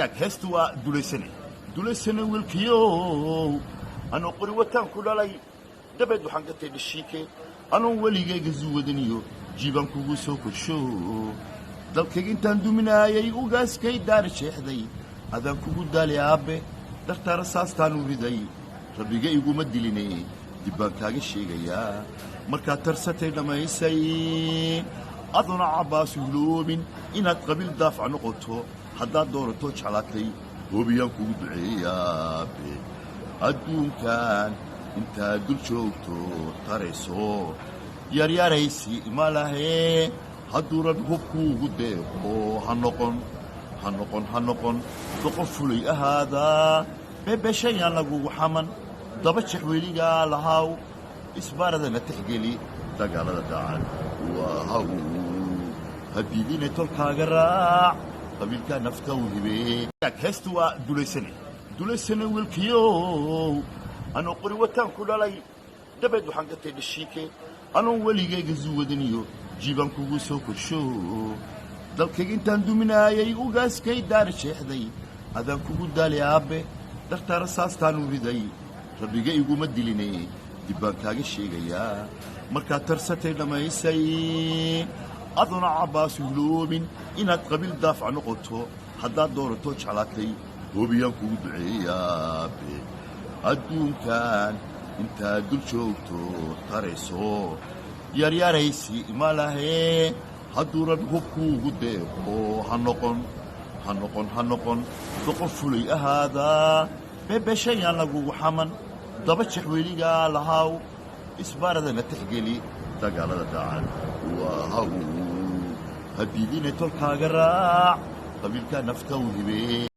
heestu waa duleysane wiilkiyo anuu qori wataan ku dhalay dabeed waxaan ka tay dhashiike anuu weligayga zuwadaniyo jiibaan kugu soo korsho dalkayga intaan duminaayay ugaaskay daari jeexday adaan kugu daali aabbe dartaara saastaan u riday rabbiga iguma diline dib baan kaaga sheegayaa markaad tarsatay dhammaysay aduna cabbaas huloobin inaad qabiil daafac noqoto haddaad doorato jeclaatay hoobiyaan kugu duceeyaabe adduunkan intaad dul joogto tarayso yaryaraysi ma lahee hadduu rabbi hubkuugu deeqo ha noqon doqon fulay ahaadaa beebeshayaan lagugu xaman daba jex weligaa lahaw isbaaradana tixgeli dagaalada dacan waahaw hadiidine tolkaaga raac qabiilkaa nafta u hibee heestu waa duleysane wiilkiyo anuu qori wataan ku dhalay dabeed waxaan ka tay dhashiike anuu weligayga zuwadaniyo jiibaan kugu soo korsho dalkayga intaan duminaayay ugaaskay daari jeexday adaan kugu daali aabbe dartaara saastaan u riday rabbiga iguma diline dib baan kaaga sheegayaa markaad tarsatay dhammaysay aduna cabbaas huloobin inaad qabiil daafac noqoto haddaad doorato jeclaatay hoobiyaan kugu duceeyaabe adduunkan intaad dul joogto tarayso yaryaraysi ma lahee hadduu rabbi hubkuugu deeqo ha noqon doqon fulay ahaadaa beebeshayaan lagugu xaman daba jex weligaa lahaw isbaaradana tixgeli dagaalada dacan waahaw hadiidine tolkaaga raac qabiilkaa nafta u hibee